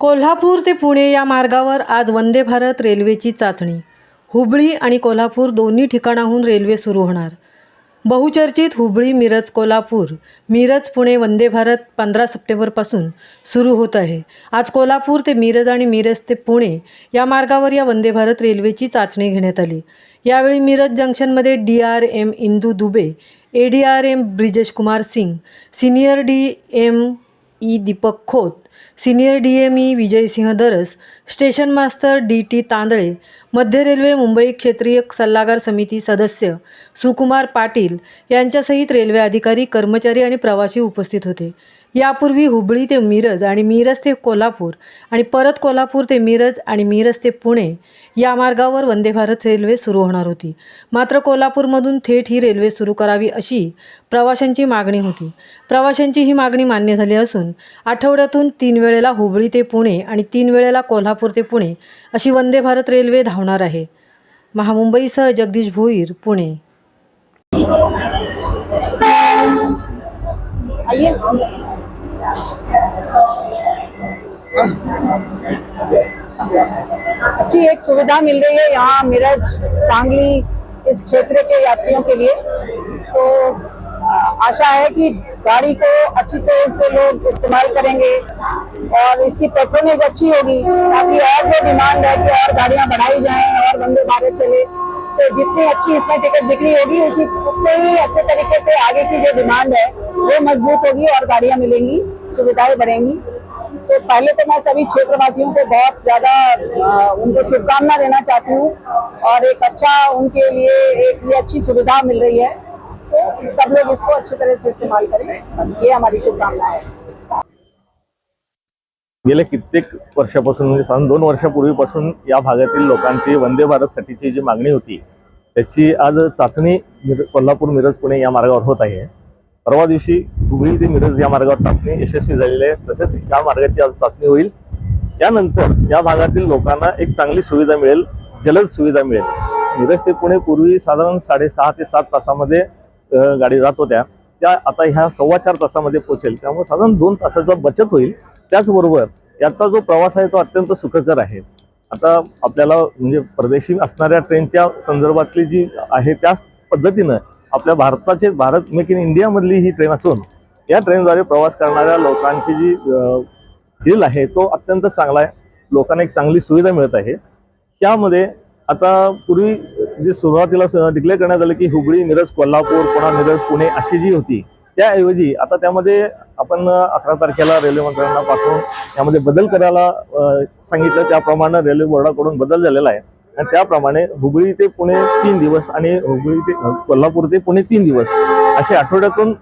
कोल्हापूर ते पुणे या मार्गावर आज वंदे भारत रेल्वेची चाचणी। हुबळी आणि कोल्हापूर दोन्ही ठिकाणाहून रेल्वे सुरू होणार। बहुचर्चित हुबळी मिरज कोल्हापूर मिरज पुणे वंदे भारत 15 सप्टेंबरपासून सुरू होत आहे। आज कोल्हापूर ते मिरज आणि मिरज ते पुणे या मार्गावर या वंदे भारत रेल्वेची चाचणी घेण्यात आली। यावेळी मिरज जंक्शनमध्ये DRM Indu Dubey, ADRM Brijesh Kumar Singh, senior DME Deepak Khot, senior DME Vijaysingh Daras, station master DT Tandale, मध्य रेल्वे मुंबई क्षेत्रीय सल्लागार समिती सदस्य सुकुमार पाटील यांच्यासहित रेल्वे अधिकारी, कर्मचारी आणि प्रवासी उपस्थित होते। यापूर्वी हुबळी ते मिरज आणि मिरज ते कोल्हापूर आणि परत कोल्हापूर ते मिरज आणि मिरज ते पुणे या मार्गावर वंदे भारत रेल्वे सुरू होणार होती। मात्र कोल्हापूरमधून थेट ही रेल्वे सुरू करावी अशी प्रवाशांची मागणी होती। प्रवाशांची ही मागणी मान्य झाली असून आठवड्यातून 3 वेळेला हुबळी ते पुणे आणि 3 वेळेला कोल्हापूर ते पुणे अशी वंदे भारत रेल्वे धावणार आहे। महामुंबईसह जगदीश भोईर, पुणे। अच्छी एक सुविधा मिल रही है यहाँ मिरज सांगली इस क्षेत्र के यात्रियों के लिए। तो आशा है कि गाड़ी को अच्छी तरह से लोग इस्तेमाल करेंगे और इसकी पेट्रोनेज अच्छी होगी ताकि और जो डिमांड है कि और गाड़ियाँ बढ़ाई जाएं और वंदे भारत चले। तो जितनी अच्छी इसमें टिकट बिक्री होगी उसी उतने ही अच्छे तरीके से आगे की जो डिमांड है वो मजबूत होगी और गाड़ियाँ मिलेंगी, सुविधाएं बढ़ेंगी। तो पहले तो मैं सभी क्षेत्रवासियों को बहुत ज़्यादा उनको शुभकामना देना चाहती हूँ और एक अच्छा उनके लिए एक ये अच्छी सुविधा मिल रही है, तो सब लोग इसको अच्छी तरह से इस्तेमाल करें, बस ये हमारी शुभकामना है। गेल्या कित्येक वर्षापासून म्हणजे साधारण 2 वर्षापूर्वीपासून या भागातील लोकांची वंदे भारतसाठीची जी मागणी होती त्याची आज चाचणी कोल्हापूर मिरज पुणे या मार्गावर होत आहे। परवा दिवशी हुबळी ते मिरज या मार्गावर चाचणी यशस्वी झालेली आहे, तसेच या मार्गाची आज चाचणी होईल। यानंतर या भागातील लोकांना एक चांगली सुविधा मिळेल, जलद सुविधा मिळेल। मिरज ते पुणे पूर्वी साधारण 6.5 ते 7 तासामध्ये गाडी जात होत्या, त्या आता ह्या 4.25 तासामध्ये पोहोचेल, त्यामुळे साधारण 2 तासाचा बचत होईल। त्याचबरोबर याचा जो प्रवास आहे तो अत्यंत सुखकर आहे। आता आपल्याला म्हणजे परदेशी असणाऱ्या ट्रेनच्या संदर्भातली जी आहे त्याच पद्धतीनं आपल्या भारत मेक इन इंडिया मधली ही ट्रेन असून या ट्रेनद्वारे प्रवास करणाऱ्या लोकांची जी फील आहे तो अत्यंत चांगला आहे। लोकांना एक चांगली सुविधा मिळत आहे। यामध्ये आता पूर्वी जी सुरुवातीला डिक्लेअर करण्यात आलं की हुबळी मिरज कोल्हापूर पुन्हा मिरज पुणे अशी जी होती, त्याऐवजी आता त्यामध्ये आपण 11 तारखेला रेल्वे मंत्र्यांना पाठवून त्यामध्ये बदल करायला सांगितलं। त्याप्रमाणे रेल्वे बोर्डाकडून बदल झालेला आहे आणि त्याप्रमाणे हुबळी ते पुणे 3 दिवस आणि हुबळी ते कोल्हापूर ते पुणे 3 दिवस असे आठवड्यातून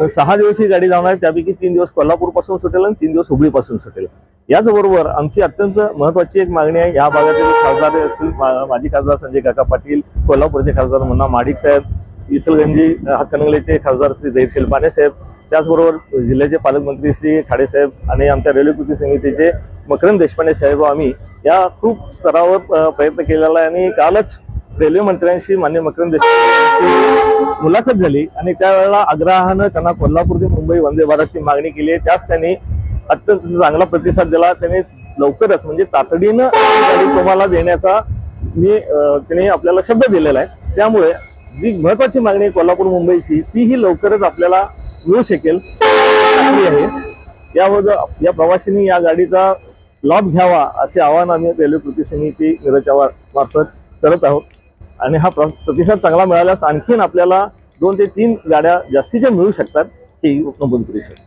6 दिवस ही गाडी जाणार आहे। त्यापैकी 3 दिवस कोल्हापूरपासून सुटेल आणि 3 दिवस हुबळीपासून सुटेल। याचबरोबर आमची अत्यंत महत्त्वाची एक मागणी आहे, या भागातील खासदार असतील माजी खासदार संजय काका पाटील, कोल्हापूरचे खासदार मुन्ना माडिक साहेब, इचलकरंजी हातकणंगलेचे खासदार श्री धैर्यशील पाने साहेब, त्याचबरोबर जिल्ह्याचे पालकमंत्री श्री खाडे साहेब आणि आमच्या रेल्वे कृती समितीचे मकरंद देशपांडे साहेब, आम्ही या खूप स्तरावर प्रयत्न केलेला आहे आणि कालच रेल्वे मंत्र्यांशी माननीय मकरंद देशपांडे मुलाखत झाली आणि त्यावेळेला आग्रहानं त्यांना कोल्हापूर ते मुंबई वंदे भारतची मागणी केली आहे। त्यास त्यांनी अत्यंत चांगला प्रतिसाद दिला। त्यांनी लवकरच म्हणजे तातडीनं गाडी तुम्हाला देण्याचा त्यांनी आपल्याला शब्द दिलेला आहे। त्यामुळे जी महत्त्वाची मागणी कोल्हापूर मुंबईची तीही लवकरच आपल्याला मिळू शकेल आहे। या प्रवाशांनी या गाडीचा लाभ घ्यावा असे आवाहन आम्ही रेल्वे कृती समिती मिरजच्या मार्फत करत आहोत आणि हा प्रतिसाद चांगला मिळाल्यास आणखीन आपल्याला 2 ते 3 गाड्या जास्तीच्या मिळू शकतात हे नमूद करू इच्छितो।